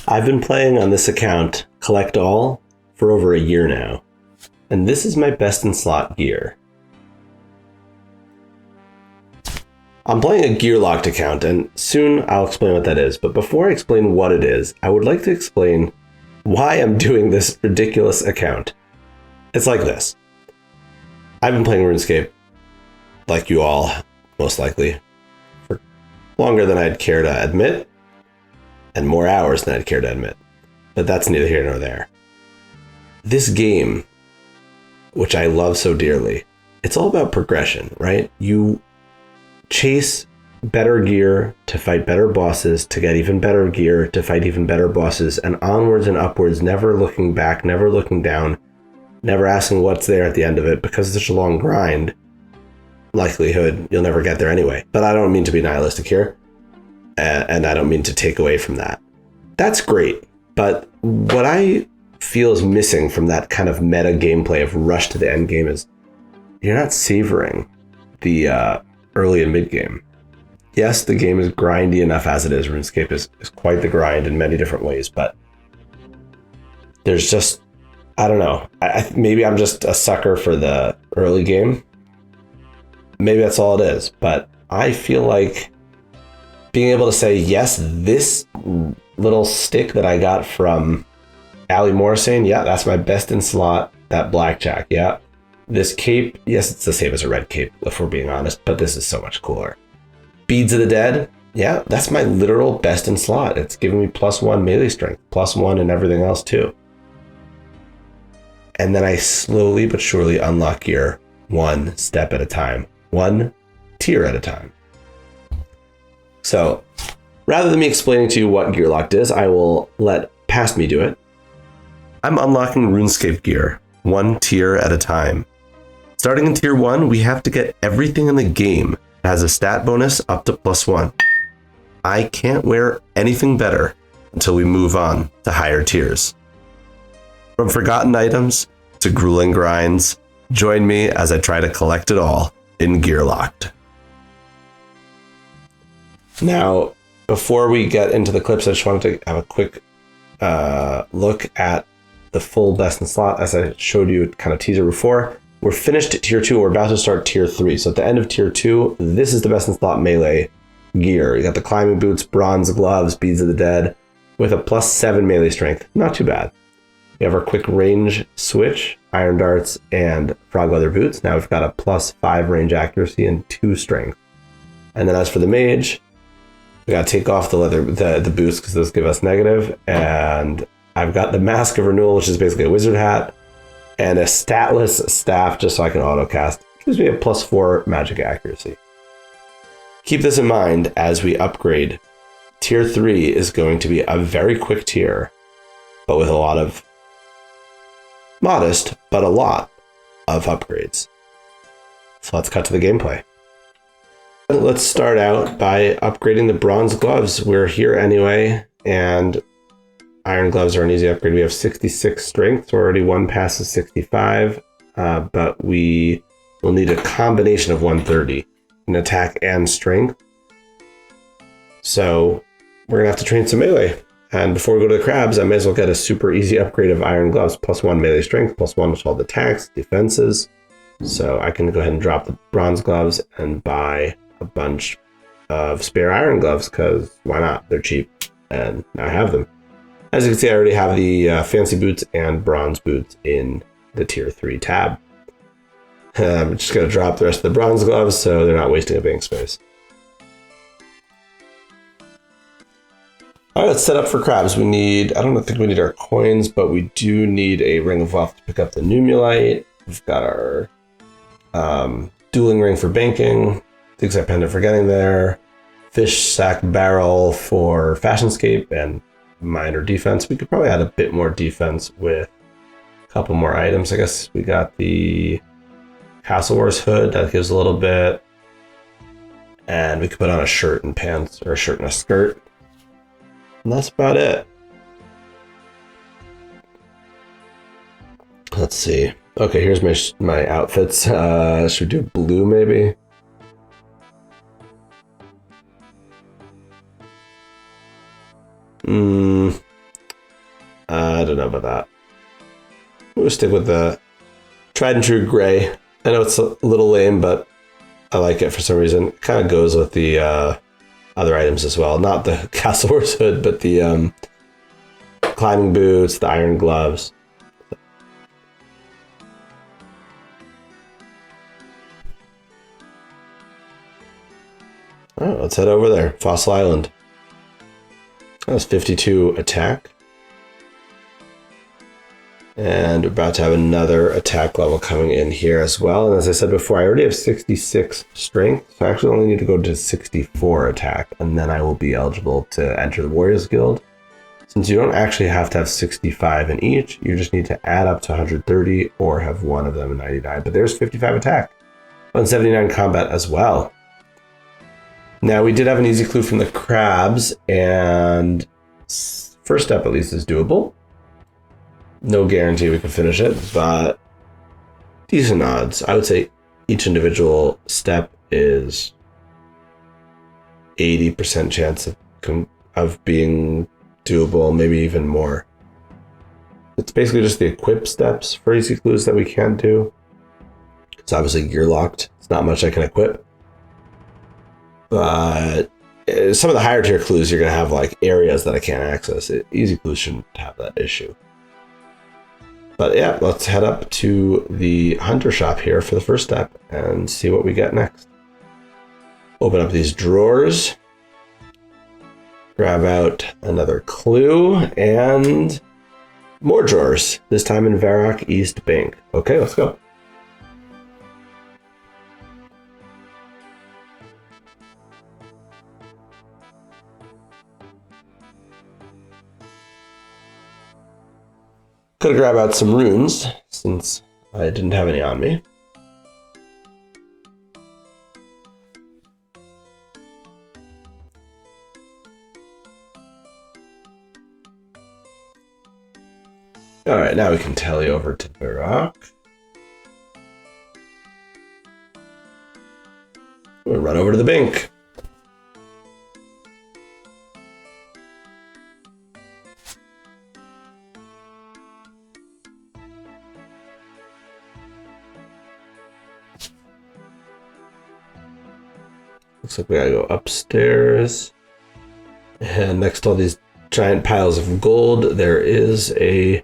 I've been playing on this account, Collect All, for over a year now. And this is my best in slot gear. I'm playing a gear locked account, and soon I'll explain what that is. But before I explain what it is, I would like to explain why I'm doing this ridiculous account. It's like this. I've been playing RuneScape, like you all, most likely, for longer than I'd care to admit, and more hours than I'd care to admit. But that's neither here nor there. This game, which I love so dearly, it's all about progression, right? You chase better gear to fight better bosses, to get even better gear, to fight even better bosses, and onwards and upwards, never looking back, never looking down, never asking what's there at the end of it, because it's such a long grind. Likelihood you'll never get there anyway. But I don't mean to be nihilistic here, and I don't mean to take away from that. That's great, but what I feel is missing from that kind of meta gameplay of rush to the end game is you're not savoring the early and mid game. Yes, the game is grindy enough as it is. RuneScape is quite the grind in many different ways, but there's just, I don't know. Maybe I'm just a sucker for the early game. Maybe that's all it is, but I feel like being able to say, yes, this little stick that I got from Ali Morrison, yeah, that's my best in slot. That blackjack, yeah. This cape, yes, it's the same as a red cape, if we're being honest, but this is so much cooler. Beads of the Dead, yeah, that's my literal best in slot. It's giving me +1 melee strength, +1 and everything else too. And then I slowly but surely unlock gear one step at a time, one tier at a time. So rather than me explaining to you what gear locked is, I will let past me do it. I'm unlocking RuneScape gear one tier at a time. Starting in tier 1, we have to get everything in the game that has a stat bonus up to +1. I can't wear anything better until we move on to higher tiers. From forgotten items to grueling grinds, join me as I try to collect it all in Gear Locked. Now, before we get into the clips, I just wanted to have a quick look at the full best in slot. As I showed you kind of teaser before, we're finished at tier 2. We're about to start tier 3. So at the end of tier 2, this is the best in slot melee gear. You got the climbing boots, bronze gloves, beads of the dead, with a +7 melee strength. Not too bad. We have our quick range switch, iron darts, and frog leather boots. Now we've got a +5 range accuracy and 2 strength. And then as for the mage, we got to take off the leather, the boots, because those give us negative. And I've got the Mask of Renewal, which is basically a wizard hat, and a statless staff just so I can autocast. Gives me a +4 magic accuracy. Keep this in mind as we upgrade. Tier 3 is going to be a very quick tier, but with a lot of modest, but a lot of upgrades. So let's cut to the gameplay. Let's start out by upgrading the bronze gloves. We're here anyway, and iron gloves are an easy upgrade. We have 66 strength, so already one passes 65, but we will need a combination of 130 in attack and strength. So we're gonna have to train some melee. And before we go to the crabs, I may as well get a super easy upgrade of iron gloves, +1 melee strength, +1 to all the attacks, defenses. So I can go ahead and drop the bronze gloves and buy a bunch of spare iron gloves, because why not? They're cheap, and now I have them. As you can see, I already have the fancy boots and bronze boots in the tier 3 tab. I'm just going to drop the rest of the bronze gloves so they're not wasting a bank space. All right, let's set up for crabs. We need, I don't think we need our coins, but we do need a ring of wealth to pick up the numulite. We've got our dueling ring for banking, the exact pendant for getting there, fish sack barrel for fashionscape, and minor defense. We could probably add a bit more defense with a couple more items. I guess we got the Castle Wars hood, that gives a little bit, and we could put on a shirt and pants, or a shirt and a skirt, and that's about it. Let's see. Okay, here's my outfits. Should we do blue maybe? don't know about that. We'll stick with the tried and true gray. I know it's a little lame, but I like it for some reason. It kind of goes with the other items as well. Not the Castle Horse hood, but the climbing boots, the iron gloves. All right, let's head over there. Fossil Island. That was 52 attack. And we're about to have another attack level coming in here as well. And as I said before, I already have 66 strength. So I actually only need to go to 64 attack. And then I will be eligible to enter the Warriors Guild. Since you don't actually have to have 65 in each, you just need to add up to 130 or have one of them in 99. But there's 55 attack. 179 combat as well. Now, we did have an easy clue from the crabs, and first step at least is doable. No guarantee we can finish it, but decent odds. I would say each individual step is 80% chance of being doable, maybe even more. It's basically just the equip steps for easy clues that we can't do. It's obviously gear locked. It's not much I can equip. But some of the higher tier clues, you're going to have like areas that I can't access. Easy clues shouldn't have that issue. But yeah, let's head up to the hunter shop here for the first step and see what we get next. Open up these drawers. Grab out another clue and more drawers. This time in Varrock East Bank. Okay, let's go. Could grab out some runes since I didn't have any on me. All right, now we can tally over to Varrock. We'll run over to the bank. Looks like we gotta go upstairs. And next to all these giant piles of gold, there is a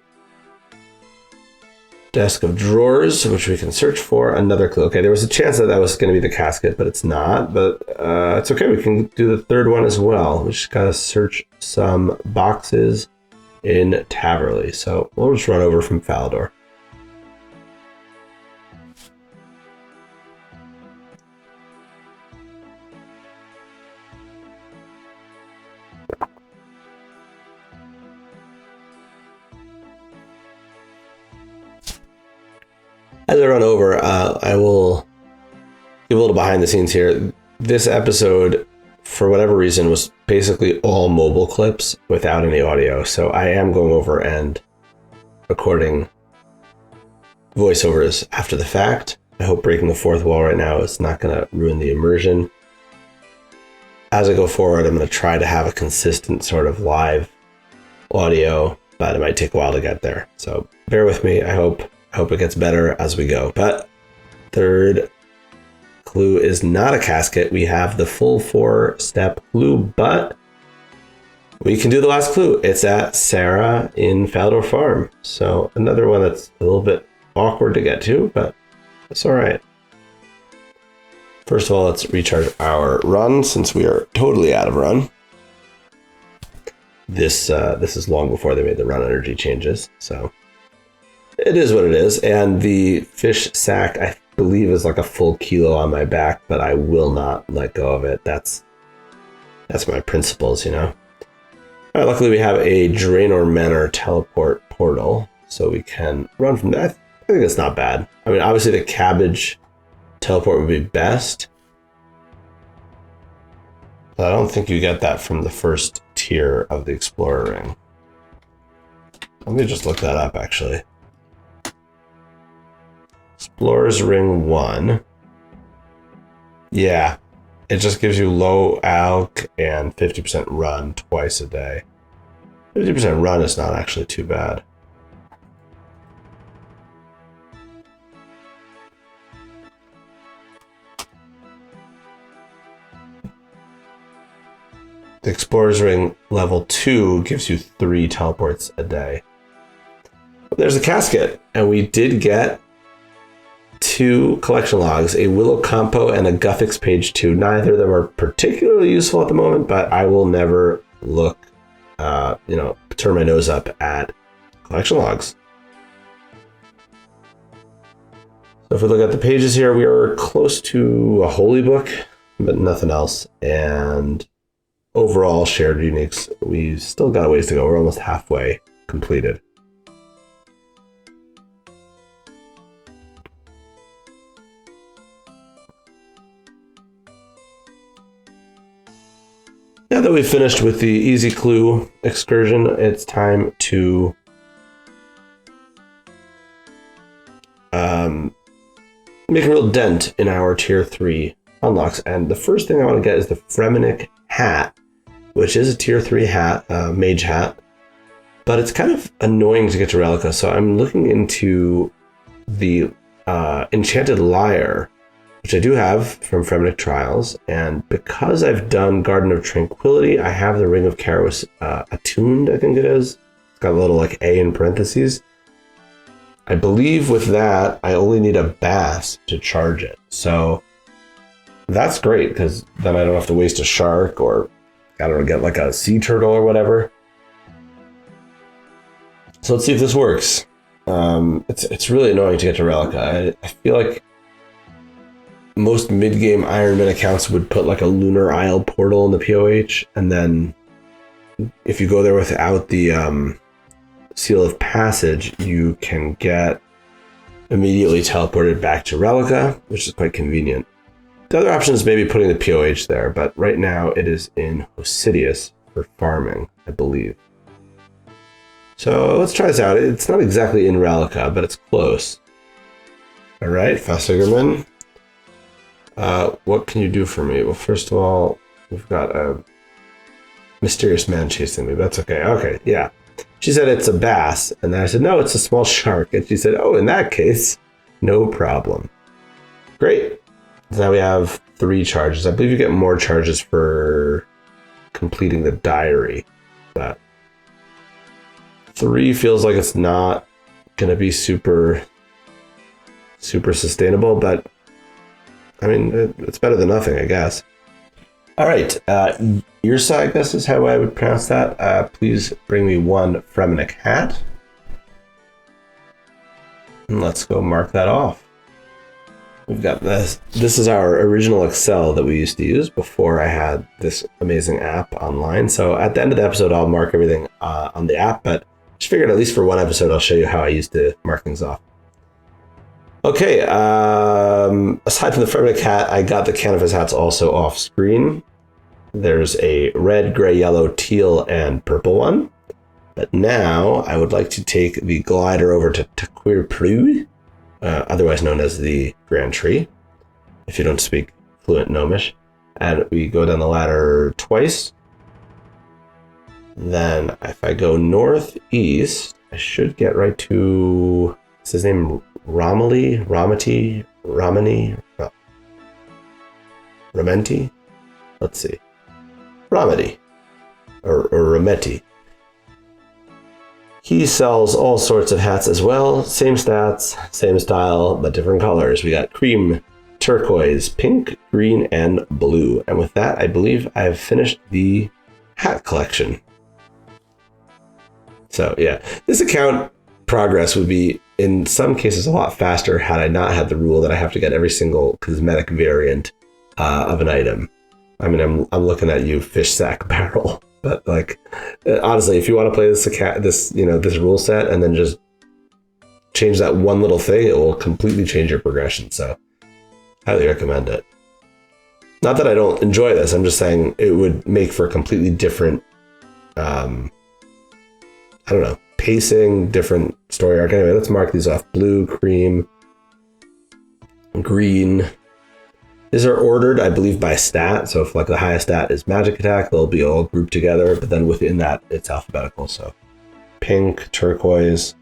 desk of drawers, which we can search for. Another clue. Okay, there was a chance that was going to be the casket, but it's not. But it's okay. We can do the third one as well. We just gotta search some boxes in Taverley. So we'll just run over from Falador. As I run over, I will give a little behind the scenes here. This episode, for whatever reason, was basically all mobile clips without any audio. So I am going over and recording voiceovers after the fact. I hope breaking the fourth wall right now is not going to ruin the immersion. As I go forward, I'm going to try to have a consistent sort of live audio, but it might take a while to get there. So bear with me. I hope it gets better as we go. But third clue is not a casket. We have the full 4-step clue, but we can do the last clue. It's at Sarah in Falador Farm. So another one that's a little bit awkward to get to, but it's all right. First of all, let's recharge our run since we are totally out of run. This is long before they made the run energy changes, so it is what it is. And the fish sack, I believe, is like a full kilo on my back, but I will not let go of it. That's my principles, you know. All right, luckily we have a Draenor Manor teleport portal, so we can run from that. I think it's not bad. I mean, obviously the cabbage teleport would be best, but I don't think you get that from the first tier of the Explorer Ring. Let me just look that up, actually. Explorer's Ring 1. Yeah, it just gives you low alc and 50% run twice a day. 50% run is not actually too bad. Explorer's Ring level 2 gives you 3 teleports a day. There's a casket, and we did get 2 collection logs, a Willow Compo and a Guffix page 2. Neither of them are particularly useful at the moment, but I will never look, turn my nose up at collection logs. So if we look at the pages here, we are close to a holy book, but nothing else. And overall shared uniques, we've still got a ways to go. We're almost halfway completed. Now that we've finished with the easy clue excursion, it's time to make a real dent in our tier 3 unlocks. And the first thing I want to get is the Fremennik hat, which is a tier 3 hat, mage hat, but it's kind of annoying to get to Relica. So I'm looking into the Enchanted Lyre, which I do have from Fremennik Trials. And because I've done Garden of Tranquility, I have the Ring of Karos attuned, I think it is. It's got a little like A in parentheses. I believe with that, I only need a bass to charge it. So that's great, because then I don't have to waste a shark or, I don't know, get like a sea turtle or whatever. So let's see if this works. It's really annoying to get to Relica. I feel like most mid-game Ironman accounts would put like a Lunar Isle portal in the POH, and then if you go there without the Seal of Passage, you can get immediately teleported back to Relica, which is quite convenient. The other option is maybe putting the POH there, but right now it is in Hosidius for farming, I believe. So let's try this out. It's not exactly in Relica, but it's close. All right, Fasigerman. What can you do for me? Well, first of all, we've got a mysterious man chasing me, but that's okay. Okay, yeah. She said it's a bass, and then I said, no, it's a small shark. And she said, oh, in that case, no problem. Great. So now we have 3 charges. I believe you get more charges for completing the diary, but 3 feels like it's not going to be super sustainable, but I mean, it's better than nothing, I guess. All right, Yrsa, I guess is how I would pronounce that. Please bring me 1 Fremennik hat. And let's go mark that off. We've got this. This is our original Excel that we used to use before I had this amazing app online. So at the end of the episode, I'll mark everything on the app, but just figured at least for one episode, I'll show you how I used to mark things off. Okay, aside from the Fremennik hat, I got the canvas hats also off screen. There's a red, gray, yellow, teal, and purple one. But now I would like to take the glider over to Taquirpru, otherwise known as the Grand Tree, if you don't speak fluent Gnomish. And we go down the ladder twice. Then if I go northeast, I should get right to, what's his name? Ramenti? Let's see. Rameti. Or Rameti. He sells all sorts of hats as well. Same stats, same style, but different colors. We got cream, turquoise, pink, green, and blue. And with that, I believe I've finished the hat collection. So yeah, this account progress would be in some cases a lot faster had I not had the rule that I have to get every single cosmetic variant of an item. I mean, I'm looking at you, fish sack barrel. But like, honestly, if you want to play this rule set and then just change that one little thing, it will completely change your progression. So, highly recommend it. Not that I don't enjoy this. I'm just saying it would make for a completely different, pacing, different story arc. Anyway, let's mark these off. Blue, cream, green. These are ordered, I believe, by stat. So if like the highest stat is magic attack, they'll be all grouped together. But then within that, it's alphabetical. So pink, turquoise,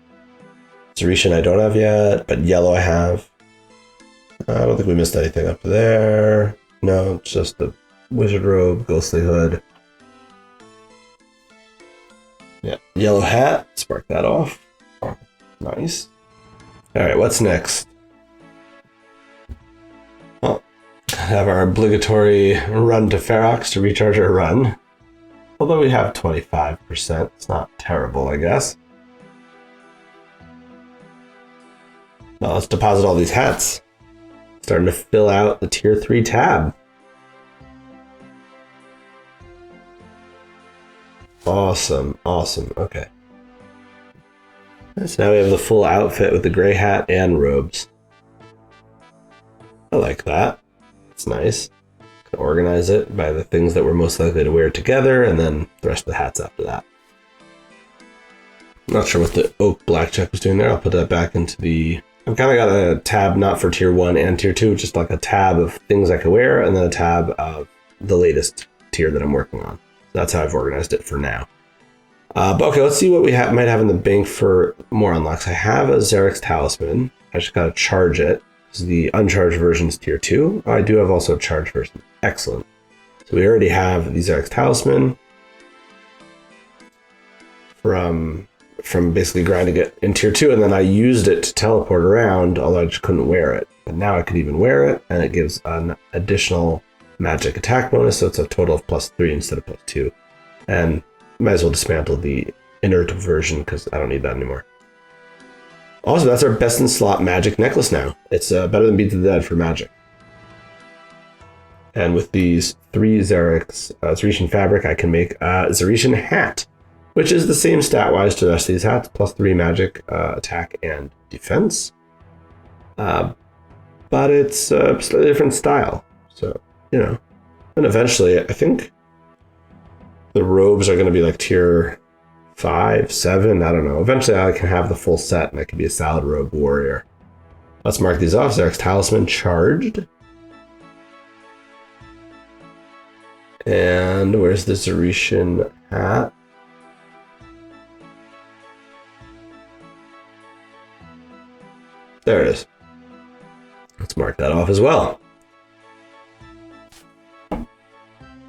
Zeretian I don't have yet, but yellow I have. I don't think we missed anything up there. No, it's just the wizard robe, ghostly hood. Yellow hat, spark that off. Nice. All right, what's next? Well, have our obligatory run to Ferox to recharge our run. Although we have 25%, it's not terrible, I guess. Now let's deposit all these hats. Starting to fill out the tier 3 tab. Awesome, awesome, okay. So now we have the full outfit with the gray hat and robes. I like that. It's nice. Can organize it by the things that we're most likely to wear together, and then the rest of the hats after that. Not sure what the oak blackjack was doing there. I'll put that back into the... I've kind of got a tab not for tier 1 and tier 2, just like a tab of things I could wear, and then a tab of the latest tier that I'm working on. That's how I've organized it for now. But okay, let's see what we might have in the bank for more unlocks. I have a Xerix Talisman. I just got to charge it. This is the uncharged version is tier 2. I do have also a charged version. Excellent. So we already have the Xerix Talisman from basically grinding it in tier 2, and then I used it to teleport around, although I just couldn't wear it. But now I could even wear it, and it gives an additional magic attack bonus, so it's a total of +3 instead of +2. And might as well dismantle the inert version because I don't need that anymore. Also, that's our best in slot magic necklace now. It's better than Beat to the Dead for magic. And with these 3 Xerician fabric, I can make a Xerician hat, which is the same stat-wise to the rest of these hats, +3 magic, attack, and defense. But it's a slightly different style. So, you know, and eventually, I think the robes are going to be like tier 5, 7, I don't know. Eventually, I can have the full set, and I can be a Salad Robe warrior. Let's mark these off. Xerix Talisman charged. And where's the Xerician hat? There it is. Let's mark that off as well.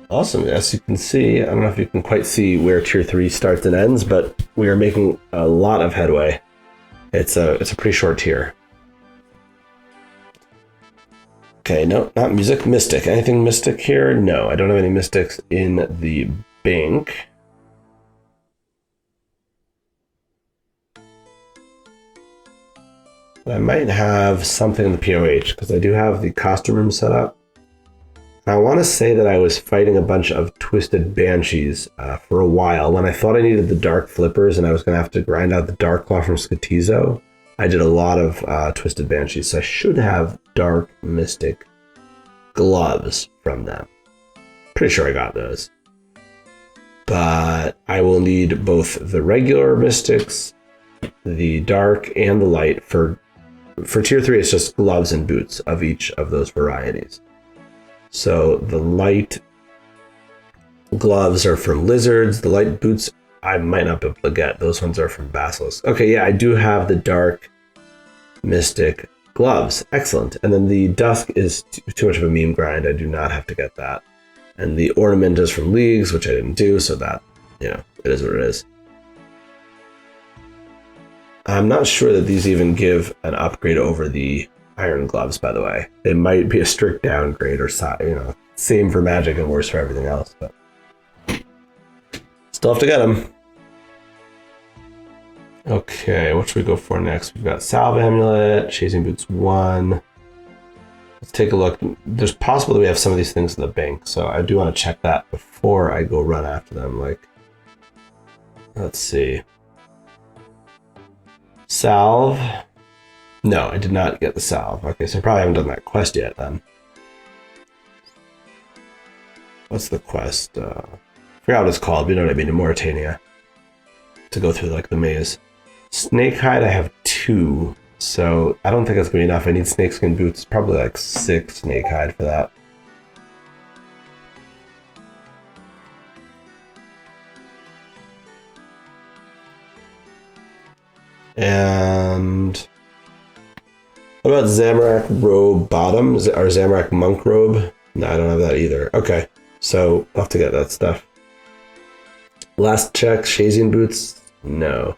Awesome. As you can see, I don't know if you can quite see where tier 3 starts and ends, but we are making a lot of headway. It's a pretty short tier. Okay, no, not music. Mystic. Anything mystic here? No, I don't have any mystics in the bank. I might have something in the POH because I do have the costume room set up. I want to say that I was fighting a bunch of twisted banshees for a while when I thought I needed the dark flippers and I was going to have to grind out the dark claw from Skatizo. I did a lot of twisted banshees, so I should have dark mystic gloves from them. Pretty sure I got those. But I will need both the regular mystics, the dark, and the light. For tier 3, it's just gloves and boots of each of those varieties. So the light gloves are from lizards. The light boots I might not be able to get. Those ones are from basilisks. Okay, yeah, I do have the dark mystic gloves. Excellent. And then the dusk is too much of a meme grind. I do not have to get that. And the ornament is from leagues, which I didn't do, so that, you know, it is what it is. I'm not sure that these even give an upgrade over the iron gloves, by the way. It might be a strict downgrade or, you know, same for magic and worse for everything else, but still have to get them. Okay, what should we go for next? We've got Salve Amulet, Chasing Boots 1. Let's take a look. There's possible that we have some of these things in the bank, so I do want to check that before I go run after them. Like, let's see. Salve. No, I did not get the salve. Okay, so I probably haven't done that quest yet then. What's the quest? I forgot what it's called, but you know what I mean, in Mauritania. To go through like the maze. Snakehide, I have 2, so I don't think that's going to be enough. I need snakeskin boots, probably like 6 snakehide for that. And what about Zamorak robe bottom? Or Zamorak monk robe? No, I don't have that either. Okay, so I'll have to get that stuff. Last check, Shazian boots. No.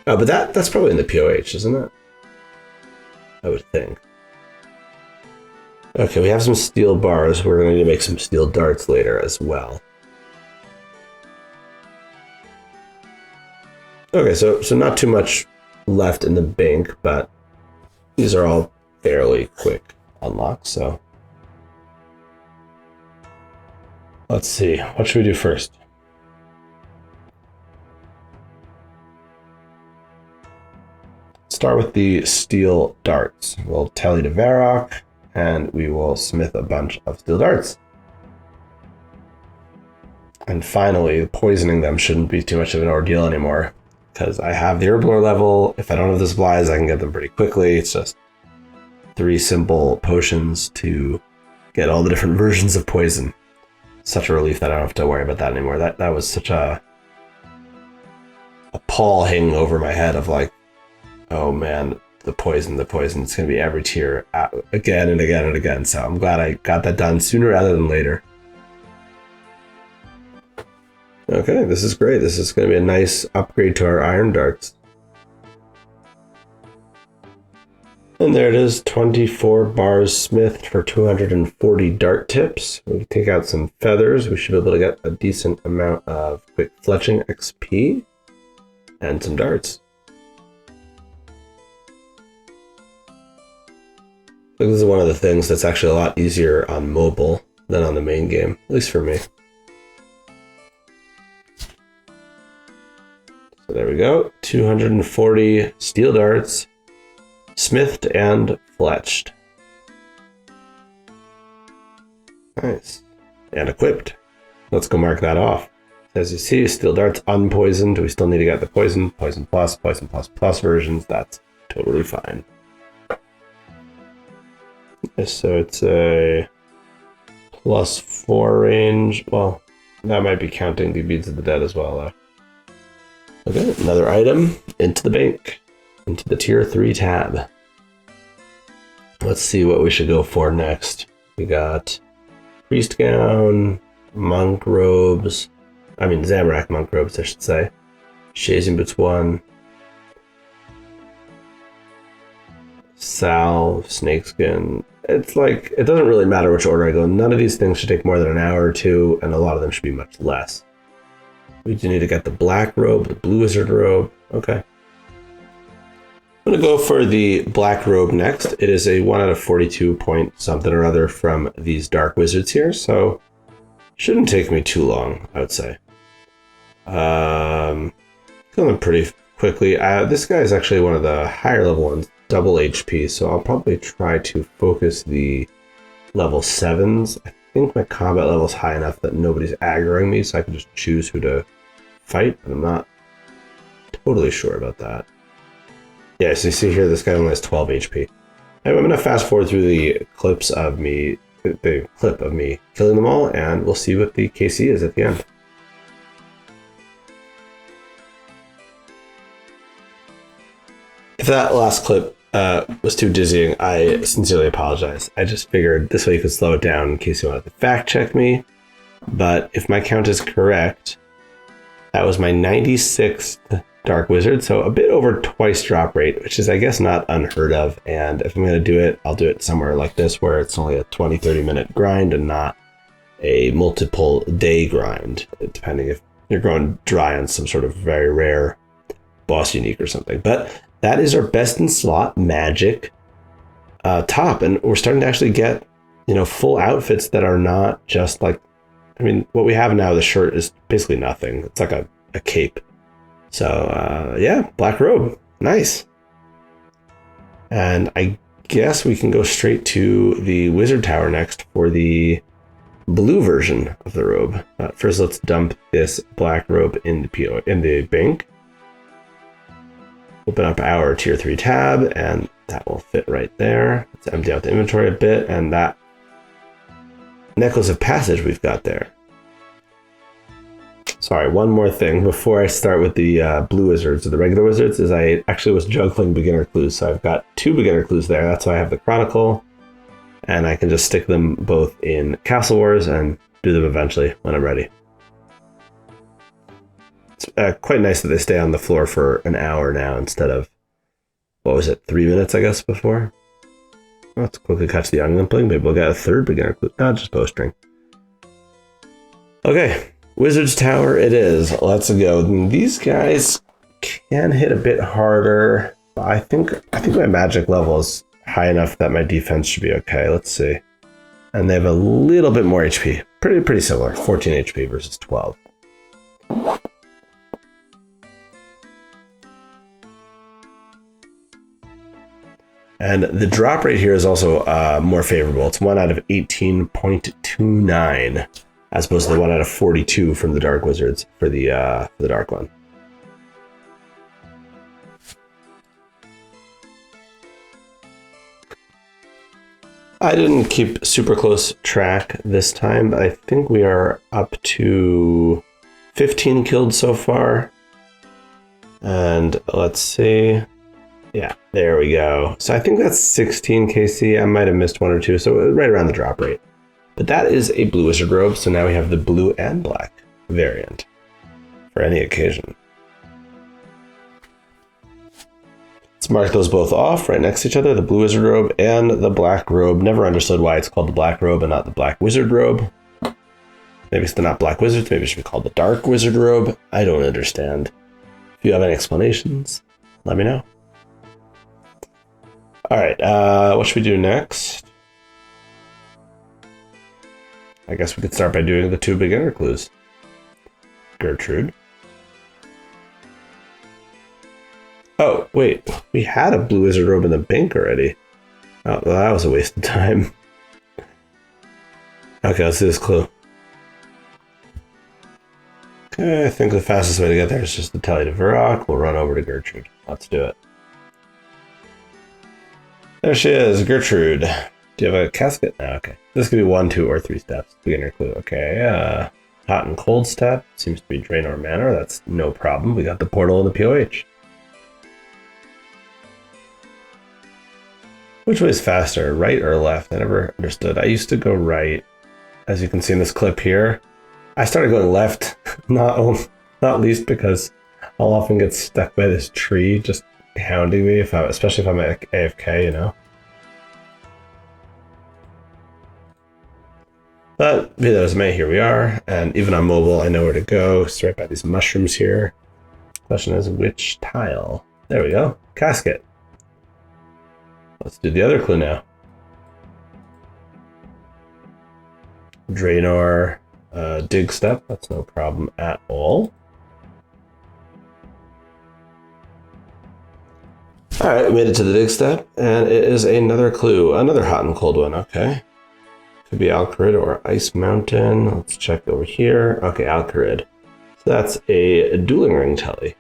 Oh, but that's probably in the POH, isn't it? I would think. Okay, we have some steel bars. We're going to make some steel darts later as well. Okay, so not too much left in the bank, but these are all fairly quick unlocks, so. Let's see, what should we do first? Start with the steel darts. We'll tally to Varrock, and we will smith a bunch of steel darts. And finally, poisoning them shouldn't be too much of an ordeal anymore, because I have the herblore level. If I don't have the supplies, I can get them pretty quickly. It's just 3 simple potions to get all the different versions of poison. Such a relief that I don't have to worry about that anymore. That was such a pall hanging over my head of like, oh man, the poison. It's going to be every tier again and again and again. So I'm glad I got that done sooner rather than later. Okay, this is great. This is going to be a nice upgrade to our iron darts. And there it is, 24 bars smithed for 240 dart tips. We can take out some feathers. We should be able to get a decent amount of quick fletching XP and some darts. This is one of the things that's actually a lot easier on mobile than on the main game, at least for me. So there we go, 240 steel darts, smithed and fletched. Nice. And equipped. Let's go mark that off. As you see, steel darts unpoisoned. We still need to get the poison plus versions. That's totally fine. So it's a +4 range. Well, that might be counting the Beads of the Dead as well, though. Okay, another item into the bank, into the tier 3 tab. Let's see what we should go for next. We got priest gown, monk robes, Zamorak monk robes, I should say. Shazing boots 1. Salve, snakeskin. It's like, it doesn't really matter which order I go. None of these things should take more than an hour or 2, and a lot of them should be much less. We do need to get the black robe, the blue wizard robe. Okay. I'm going to go for the black robe next. It is a 1 out of 42 point something or other from these dark wizards here, so shouldn't take me too long, I would say. Killing them pretty quickly. This guy is actually one of the higher level ones, double HP, so I'll probably try to focus the level 7s. I think my combat level is high enough that nobody's aggroing me, so I can just choose who to fight, but I'm not totally sure about that. Yeah, so you see here, this guy only has 12 HP. I'm going to fast forward through the clip of me killing them all, and we'll see what the KC is at the end. If that last clip was too dizzying, I sincerely apologize. I just figured this way you could slow it down in case you wanted to fact check me. But if my count is correct, that was my 96th Dark Wizard, so a bit over twice drop rate, which is, I guess, not unheard of. And if I'm going to do it, I'll do it somewhere like this, where it's only a 20-30 minute grind and not a multiple day grind, depending if you're going dry on some sort of very rare boss unique or something. But that is our best in slot magic top, and we're starting to actually get, full outfits that are not just like, what we have now, the shirt is basically nothing. It's like a cape. So yeah, black robe, nice. And I guess we can go straight to the wizard tower next for the blue version of the robe. First, let's dump this black robe in the bank. Open up our tier 3 tab, and that will fit right there. Let's empty out the inventory a bit, and that necklace of passage we've got there. Sorry, one more thing before I start with the blue wizards or the regular wizards is I actually was juggling beginner clues. So I've got 2 beginner clues there. That's why I have the Chronicle, and I can just stick them both in Castle Wars and do them eventually when I'm ready. It's quite nice that they stay on the floor for an hour now instead of, what was it, 3 minutes, I guess, before? Let's quickly catch the young limpling. Maybe we'll get a third beginner clue. No, just bowstring. Okay, Wizard's Tower it is. Let's go. These guys can hit a bit harder. I think my magic level is high enough that my defense should be okay. Let's see. And they have a little bit more HP. Pretty similar. 14 HP versus 12. And the drop rate here is also more favorable. It's 1 out of 18.29, as opposed to the 1 out of 42 from the Dark Wizards for the Dark one. I didn't keep super close track this time, but I think we are up to 15 killed so far. And let's see. Yeah, there we go. So I think that's 16 KC. I might have missed 1 or 2, so right around the drop rate. But that is a blue wizard robe, so now we have the blue and black variant for any occasion. Let's mark those both off right next to each other, the blue wizard robe and the black robe. Never understood why it's called the black robe and not the black wizard robe. Maybe it's not black wizards, maybe it should be called the dark wizard robe. I don't understand. If you have any explanations, let me know. All right, what should we do next? I guess we could start by doing the 2 beginner clues. Gertrude. Oh, wait, we had a blue wizard robe in the bank already. Oh, well, that was a waste of time. Okay, let's do this clue. Okay, I think the fastest way to get there is just to tell you to Varrock. We'll run over to Gertrude. Let's do it. There she is, Gertrude. Do you have a casket? No, okay. This could be 1, 2, or 3 steps. Beginner clue. Okay, hot and cold step. Seems to be Draenor Manor. That's no problem. We got the portal and the POH. Which way is faster, right or left? I never understood. I used to go right. As you can see in this clip here, I started going left, not least because I'll often get stuck by this tree just hounding me, especially if I'm at AFK, you know. But be that as it may, here we are, and even on mobile, I know where to go. It's right by these mushrooms here. Question is, which tile? There we go, casket. Let's do the other clue now. Draenor dig step, that's no problem at all. Alright, we made it to the dig step, and it is another clue, another hot and cold one, okay. Could be Alcarid or Ice Mountain. Let's check over here. Okay, Alcarid. So that's a dueling ring telly.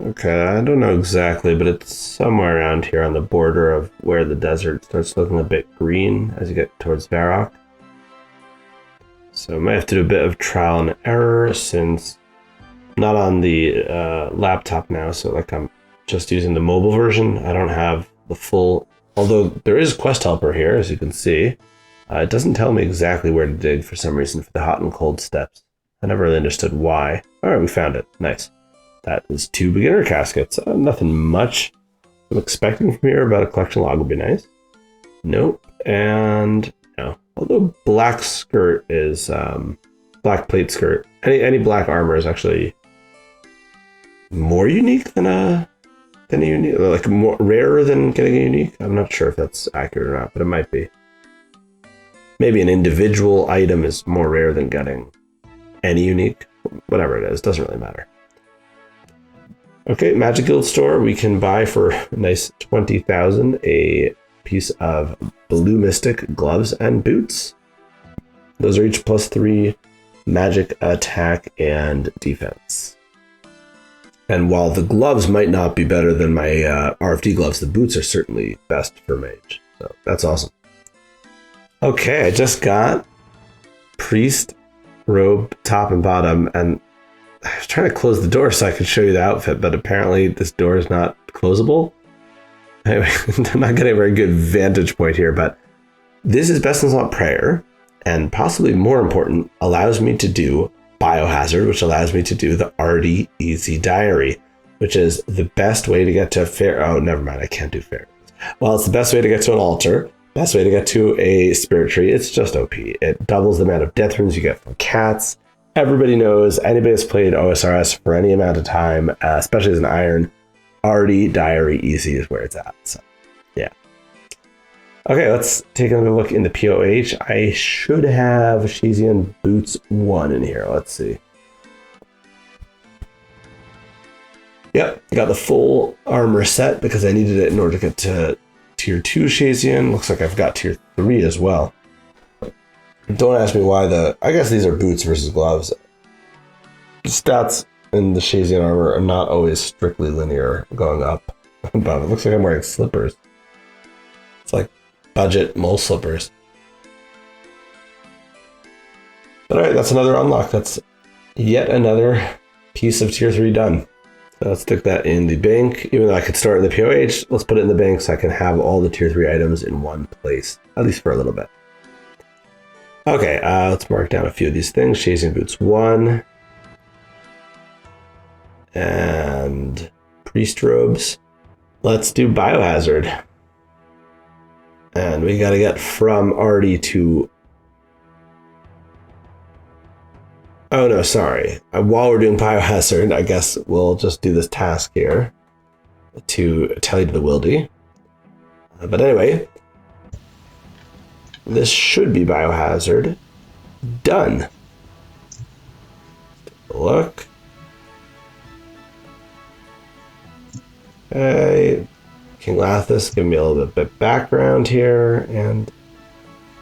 Okay, I don't know exactly, but it's somewhere around here on the border of where the desert starts looking a bit green as you get towards Varrock. So I might have to do a bit of trial and error since I'm not on the laptop now, so like I'm just using the mobile version. I don't have the full, although there is Quest Helper here, as you can see. It doesn't tell me exactly where to dig for some reason for the hot and cold steps. I never really understood why. All right, we found it. Nice. That is 2 beginner caskets. Nothing much I'm expecting from here, but a collection log would be nice. Nope. And no. Although black skirt is black plate skirt. Any black armor is actually more unique than a unique, like more rarer than getting a unique. I'm not sure if that's accurate or not, but it might be. Maybe an individual item is more rare than getting any unique. Whatever it is, doesn't really matter. Okay, Magic Guild store, we can buy for a nice 20,000 a piece of Blue Mystic gloves and boots. Those are each +3 magic attack and defense. And while the gloves might not be better than my RFD gloves, the boots are certainly best for mage. So that's awesome. Okay, I just got priest robe top and bottom, and I was trying to close the door so I could show you the outfit, but apparently this door is not closable. Anyway, I'm not getting a very good vantage point here, but this is Best in Slot Prayer, and possibly more important, allows me to do Biohazard, which allows me to do the Arty Easy Diary, which is the best way to get to fair. Oh, never mind. I can't do fair. Well, it's the best way to get to an altar, best way to get to a spirit tree. It's just OP. It doubles the amount of death runes you get from cats. Everybody knows, anybody that's played OSRS for any amount of time, especially as an iron, Arty Diary Easy is where it's at. So, yeah. Okay, let's take another look in the POH. I should have Shizian Boots 1 in here. Let's see. Yep, got the full armor set because I needed it in order to get to tier 2 Shazian. Looks like I've got tier 3 as well. Don't ask me why I guess these are boots versus gloves. The stats in the Shazian armor are not always strictly linear going up. But it looks like I'm wearing slippers. It's like budget mole slippers. But alright, that's another unlock. That's yet another piece of tier 3 done. So let's stick that in the bank. Even though I could start in the POH, let's put it in the bank so I can have all the tier 3 items in one place, at least for a little bit. Okay, let's mark down a few of these things. Shazian Boots 1. And Priest Robes. Let's do Biohazard. And we gotta get from Arty to... Oh no, sorry. While we're doing Biohazard, I guess we'll just do this task here to tell you to the Wildy. But anyway, this should be Biohazard done. Take a look. Okay, King Lathis, give me a little bit of background here, and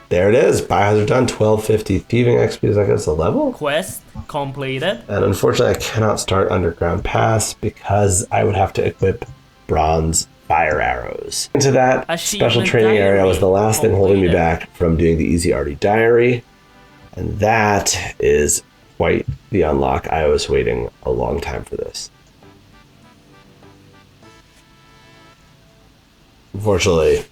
there it is. Biohazard done. 1250 thieving XP. Is that the level? Quest completed. And unfortunately, I cannot start Underground Pass because I would have to equip bronze fire arrows. Into that special training area was the last thing holding me back from doing the Easy Arty Diary, and that is quite the unlock. I was waiting a long time for this. Unfortunately,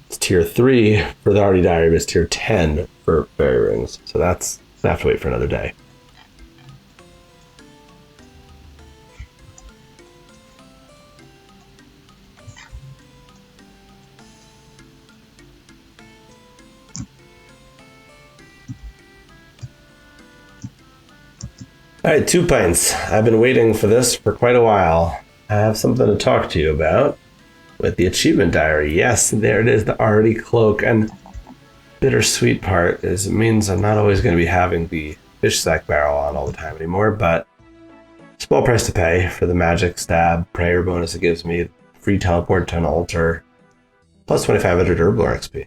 it's tier 3 for the Arty Diary, but it's tier 10 for fairy rings. So that's, I have to wait for another day. All right, 2 pints. I've been waiting for this for quite a while. I have something to talk to you about. With the achievement diary, yes, there it is, the Arty cloak. And bittersweet part is it means I'm not always going to be having the fish sack barrel on all the time anymore, but small price to pay for the magic stab prayer bonus it gives me, free teleport to an altar, plus 2500 Herblore XP.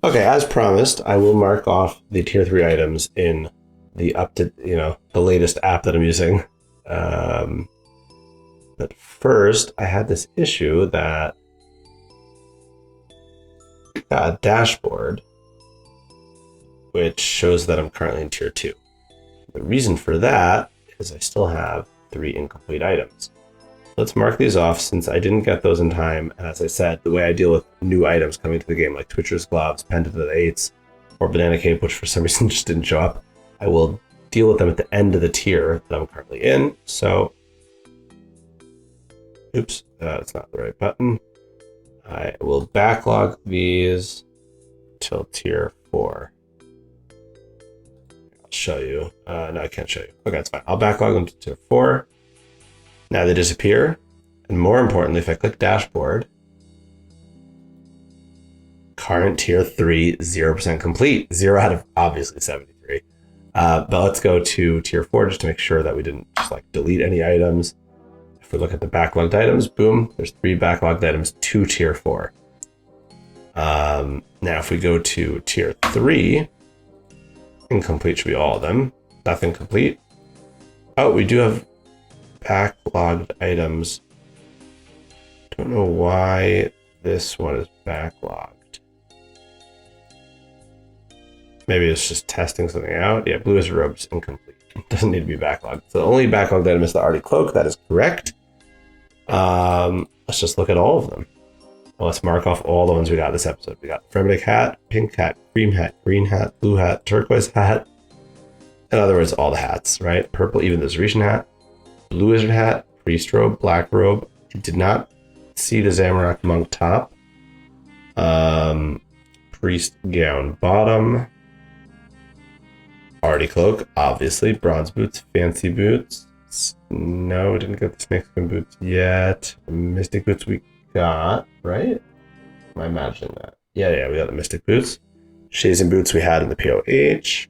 Okay, as promised, I will mark off the tier 3 items in the the latest app that I'm using. But first, I had this issue that got a dashboard which shows that I'm currently in tier 2. The reason for that is I still have 3 incomplete items. Let's mark these off since I didn't get those in time. And as I said, the way I deal with new items coming to the game, like Twitcher's Gloves, Pendant of the Eights, or Banana Cape, which for some reason just didn't show up, I will deal with them at the end of the tier that I'm currently in. So oops, that's not the right button. I will backlog these till tier 4. I'll show you. No, I can't show you. Okay, that's fine. I'll backlog them to tier 4. Now they disappear. And more importantly, if I click dashboard, current tier 3, 0% complete. 0 out of obviously 73. But let's go to tier 4 just to make sure that we didn't just delete any items. If we look at the backlogged items, boom, there's 3 backlogged items to tier 4. Now, if we go to tier 3, incomplete should be all of them. Nothing complete. Oh, we do have backlogged items. Don't know why this one is backlogged. Maybe it's just testing something out. Yeah, Blue Wizard Robe's incomplete. It doesn't need to be backlogged. So the only backlogged item is the Arty Cloak. That is correct. Let's just look at all of them. Well, let's mark off all the ones we got this episode. We got Fremennik hat, pink hat, cream hat, green hat, blue hat, turquoise hat, In other words, all the hats, right? Purple, even the Zeretian hat, blue wizard hat, priest robe, black robe. I did not see the Zamorak monk top. Priest gown bottom. Arty cloak, obviously. Bronze boots, fancy boots. No, we didn't get the snakeskin boots yet. Mystic boots we got, right? Am I imagining that? Yeah, we got the mystic boots. Shades and boots we had in the POH.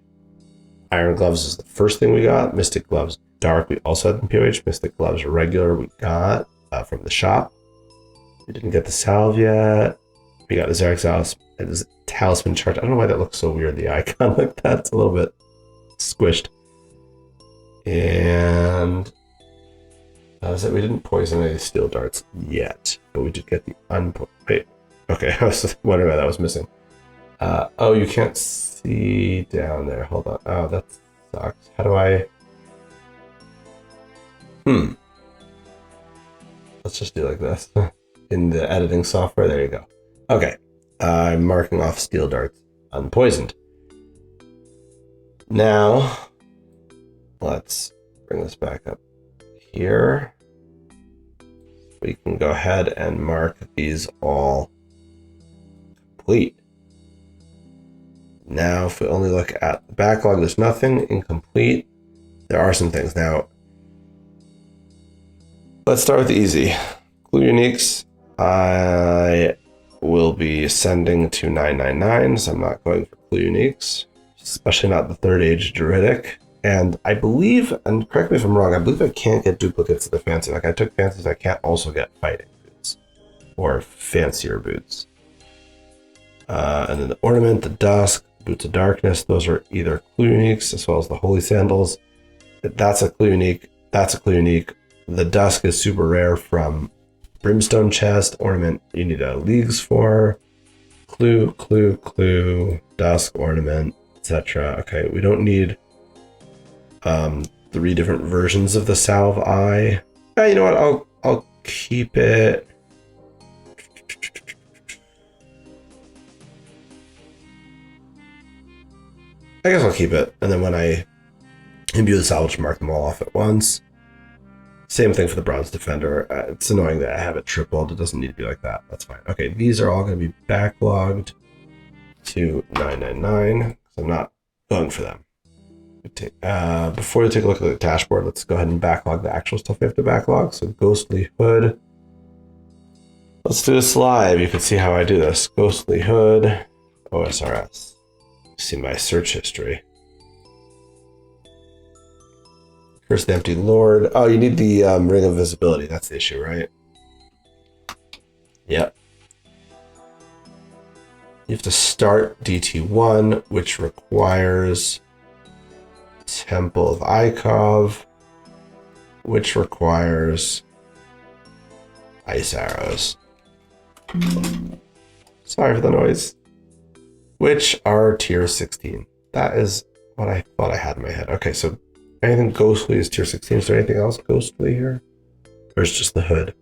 Iron gloves is the first thing we got. Mystic gloves dark we also had in POH. Mystic gloves regular we got from the shop. We didn't get the salve yet. We got the Xerax talisman chart. I don't know why that looks so weird, the icon like that. It's a little bit squished. And that was it. We didn't poison any steel darts yet, but we did get the wait. Okay, I was wondering why that was missing. Oh, you can't see down there. Hold on. Oh, that sucks. How do I... Let's just do like this. In the editing software, there you go. Okay. I'm marking off steel darts unpoisoned. Now, let's bring this back up here. We can go ahead and mark these all complete. Now, if we only look at the backlog, there's nothing incomplete. There are some things. Now, let's start with the easy. Clue uniques, I will be sending to 999, so I'm not going for clue uniques, especially not the third age druidic. And I believe, and correct me if I'm wrong, I believe I can't get duplicates of the fancy. Like I took fancies, I can't also get fighting boots or fancier boots. And then the ornament, the dusk, boots of darkness, those are either clue uniques as well as the holy sandals. That's a clue unique. That's a clue unique. The dusk is super rare from brimstone chest. Ornament you need a leagues for. Clue, dusk, ornament, etc. Okay, we don't need 3 different versions of the salve eye. You know what? I'll keep it. I guess I'll keep it, and then when I imbue the salvage, mark them all off at once. Same thing for the bronze defender. It's annoying that I have it tripled. It doesn't need to be like that. That's fine. Okay, these are all going to be backlogged to 999 because I'm not going for them. Before we take a look at the dashboard, let's go ahead and backlog the actual stuff we have to backlog. So Ghostly Hood. Let's do this live. You can see how I do this. Ghostly Hood, OSRS. See my search history. Curse the Empty Lord. Oh, you need the Ring of Visibility. That's the issue, right? Yep. You have to start DT1, which requires Temple of Ikov, which requires Ice Arrows. Sorry for the noise. Which are tier 16. That is what I thought I had in my head. Okay, so anything ghostly is tier 16. Is there anything else ghostly here? Or is it just the hood?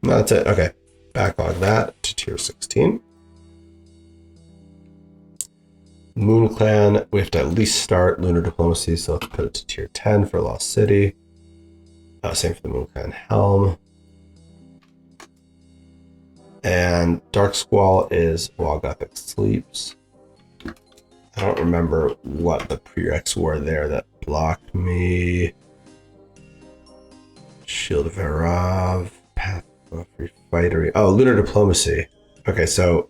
No, that's it. Okay. Backlog that to tier 16. Moon Clan, we have to at least start Lunar Diplomacy, so let's put it to tier 10 for Lost City. Same for the Moon Clan Helm. And Dark Squall is while Gothic sleeps. I don't remember what the prereqs were there that blocked me. Shield of Verav, Path of Refightery. Oh, Lunar Diplomacy. Okay, so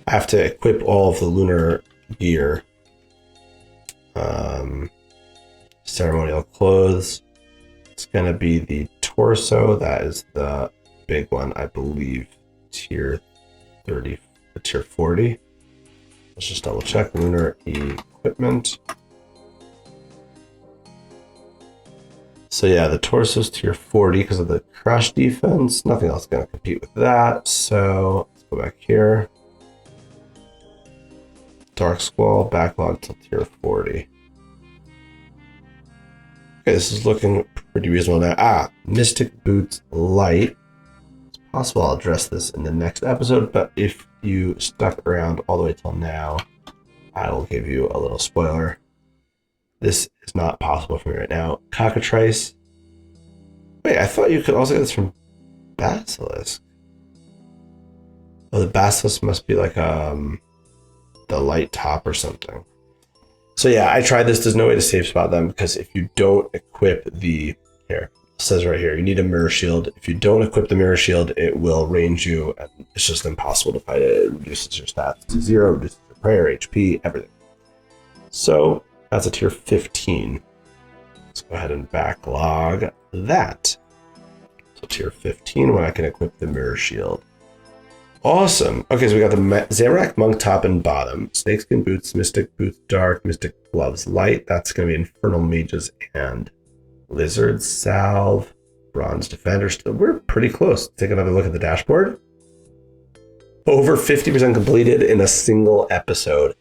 I have to equip all of the lunar gear. Ceremonial clothes. It's gonna be the torso. That is the big one, I believe. Tier 30, tier 40. Let's just double check. Lunar equipment. So yeah, the torso's tier 40 because of the crush defense. Nothing else going to compete with that. So let's go back here. Dark Squall backlog till tier 40. Okay, this is looking pretty reasonable now. Mystic Boots Light. It's possible I'll address this in the next episode, but if you stuck around all the way till now, I will give you a little spoiler. This is not possible for me right now. Cockatrice. Wait, I thought you could also get this from Basilisk. Oh, the Basilisk must be like the light top or something. So yeah, I tried this. There's no way to safe spot them because if you don't equip here, it says right here, you need a mirror shield. If you don't equip the mirror shield, it will range you, and it's just impossible to fight it. It reduces your stats to 0, reduces your prayer, HP, everything. So that's a tier 15. Let's go ahead and backlog that. So tier 15, when I can equip the mirror shield. Awesome. Okay, so we got the Zamorak Monk top and bottom, Snakeskin boots, Mystic boots dark, Mystic gloves light. That's going to be Infernal Mages and Lizard salve, Bronze defenders. We're pretty close. Take another look at the dashboard. Over 50% completed in a single episode.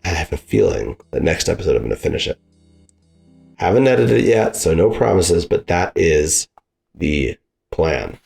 I have a feeling the next episode I'm going to finish it. Haven't edited it yet, so no promises, but that is the plan.